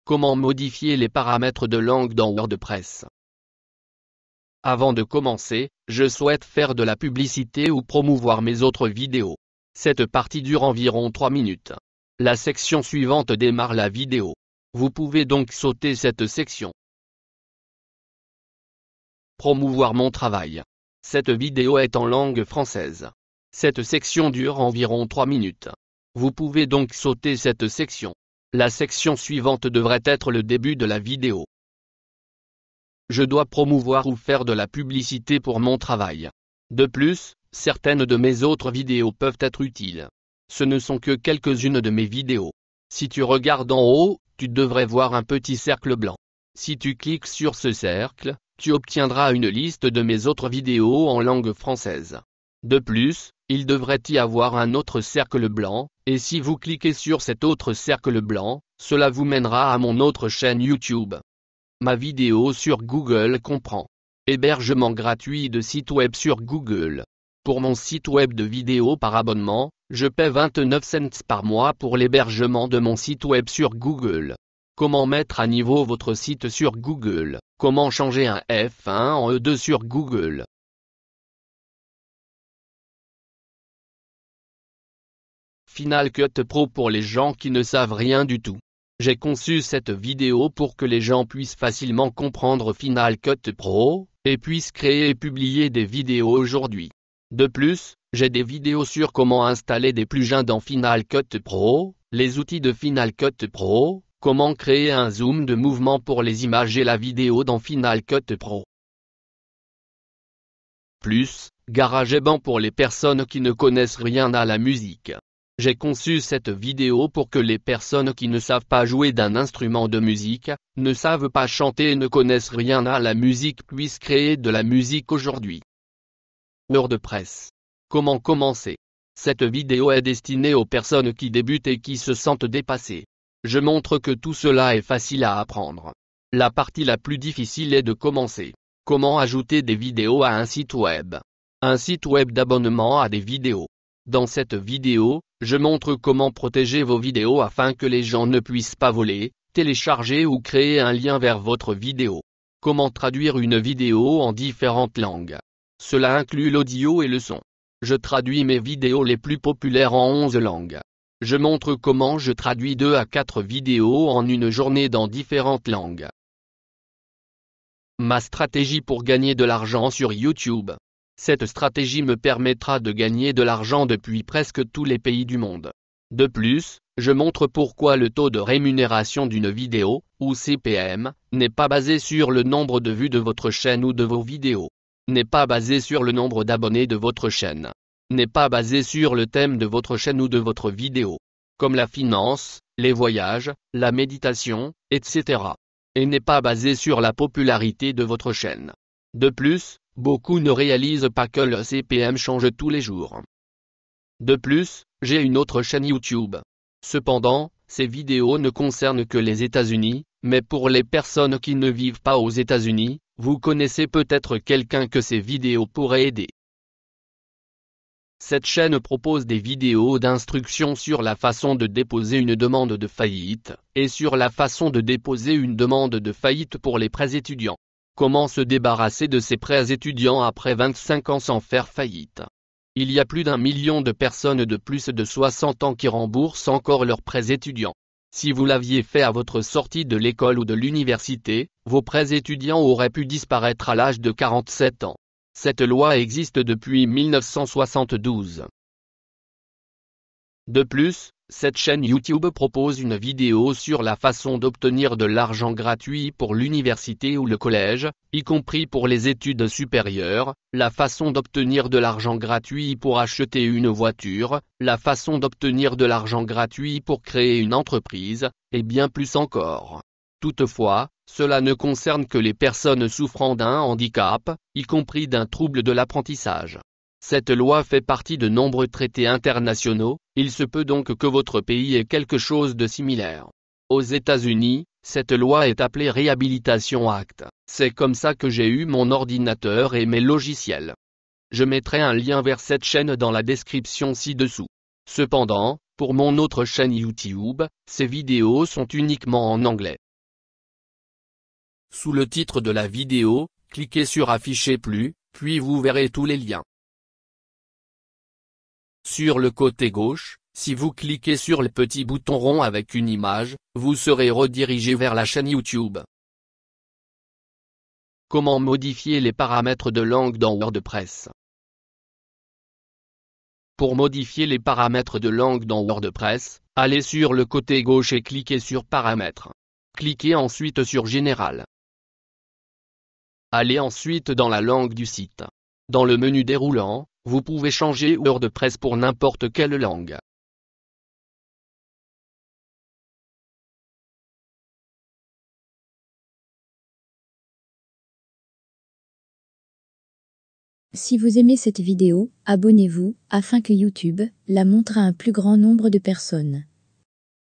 Comment modifier les paramètres de langue dans WordPress? Avant de commencer, je souhaite faire de la publicité ou promouvoir mes autres vidéos. Cette partie dure environ 3 minutes. La section suivante démarre la vidéo. Vous pouvez donc sauter cette section. Promouvoir mon travail. Cette vidéo est en langue française. Cette section dure environ 3 minutes. Vous pouvez donc sauter cette section. La section suivante devrait être le début de la vidéo. Je dois promouvoir ou faire de la publicité pour mon travail. De plus, certaines de mes autres vidéos peuvent être utiles. Ce ne sont que quelques-unes de mes vidéos. Si tu regardes en haut, tu devrais voir un petit cercle blanc. Si tu cliques sur ce cercle, tu obtiendras une liste de mes autres vidéos en langue française. De plus, il devrait y avoir un autre cercle blanc, et si vous cliquez sur cet autre cercle blanc, cela vous mènera à mon autre chaîne YouTube. Ma vidéo sur Google comprend hébergement gratuit de site web sur Google. Pour mon site web de vidéos par abonnement, je paie 29 cents par mois pour l'hébergement de mon site web sur Google. Comment mettre à niveau votre site sur Google? Comment changer un F1 en E2 sur Google? Final Cut Pro pour les gens qui ne savent rien du tout. J'ai conçu cette vidéo pour que les gens puissent facilement comprendre Final Cut Pro, et puissent créer et publier des vidéos aujourd'hui. De plus, j'ai des vidéos sur comment installer des plugins dans Final Cut Pro, les outils de Final Cut Pro, comment créer un zoom de mouvement pour les images et la vidéo dans Final Cut Pro. Plus, GarageBand pour les personnes qui ne connaissent rien à la musique. J'ai conçu cette vidéo pour que les personnes qui ne savent pas jouer d'un instrument de musique, ne savent pas chanter et ne connaissent rien à la musique puissent créer de la musique aujourd'hui. WordPress. Comment commencer? Cette vidéo est destinée aux personnes qui débutent et qui se sentent dépassées. Je montre que tout cela est facile à apprendre. La partie la plus difficile est de commencer. Comment ajouter des vidéos à un site web? Un site web d'abonnement à des vidéos. Dans cette vidéo, je montre comment protéger vos vidéos afin que les gens ne puissent pas voler, télécharger ou créer un lien vers votre vidéo. Comment traduire une vidéo en différentes langues. Cela inclut l'audio et le son. Je traduis mes vidéos les plus populaires en 11 langues. Je montre comment je traduis 2 à 4 vidéos en une journée dans différentes langues. Ma stratégie pour gagner de l'argent sur YouTube. Cette stratégie me permettra de gagner de l'argent depuis presque tous les pays du monde. De plus, je montre pourquoi le taux de rémunération d'une vidéo, ou CPM, n'est pas basé sur le nombre de vues de votre chaîne ou de vos vidéos. N'est pas basé sur le nombre d'abonnés de votre chaîne. N'est pas basé sur le thème de votre chaîne ou de votre vidéo. Comme la finance, les voyages, la méditation, etc. Et n'est pas basé sur la popularité de votre chaîne. De plus, beaucoup ne réalisent pas que le CPM change tous les jours. De plus, j'ai une autre chaîne YouTube. Cependant, ces vidéos ne concernent que les États-Unis, mais pour les personnes qui ne vivent pas aux États-Unis, vous connaissez peut-être quelqu'un que ces vidéos pourraient aider. Cette chaîne propose des vidéos d'instruction sur la façon de déposer une demande de faillite, et sur la façon de déposer une demande de faillite pour les prêts étudiants. Comment se débarrasser de ces prêts étudiants après 25 ans sans faire faillite? Il y a plus d'1 million de personnes de plus de 60 ans qui remboursent encore leurs prêts étudiants. Si vous l'aviez fait à votre sortie de l'école ou de l'université, vos prêts étudiants auraient pu disparaître à l'âge de 47 ans. Cette loi existe depuis 1972. De plus, cette chaîne YouTube propose une vidéo sur la façon d'obtenir de l'argent gratuit pour l'université ou le collège, y compris pour les études supérieures, la façon d'obtenir de l'argent gratuit pour acheter une voiture, la façon d'obtenir de l'argent gratuit pour créer une entreprise, et bien plus encore. Toutefois, cela ne concerne que les personnes souffrant d'un handicap, y compris d'un trouble de l'apprentissage. Cette loi fait partie de nombreux traités internationaux, il se peut donc que votre pays ait quelque chose de similaire. Aux États-Unis, cette loi est appelée Rehabilitation Act. C'est comme ça que j'ai eu mon ordinateur et mes logiciels. Je mettrai un lien vers cette chaîne dans la description ci-dessous. Cependant, pour mon autre chaîne YouTube, ces vidéos sont uniquement en anglais. Sous le titre de la vidéo, cliquez sur Afficher plus, puis vous verrez tous les liens. Sur le côté gauche, si vous cliquez sur le petit bouton rond avec une image, vous serez redirigé vers la chaîne YouTube. Comment modifier les paramètres de langue dans WordPress? Pour modifier les paramètres de langue dans WordPress, allez sur le côté gauche et cliquez sur Paramètres. Cliquez ensuite sur Général. Allez ensuite dans la langue du site. Dans le menu déroulant, vous pouvez changer WordPress pour n'importe quelle langue. Si vous aimez cette vidéo, abonnez-vous, afin que YouTube la montre à un plus grand nombre de personnes.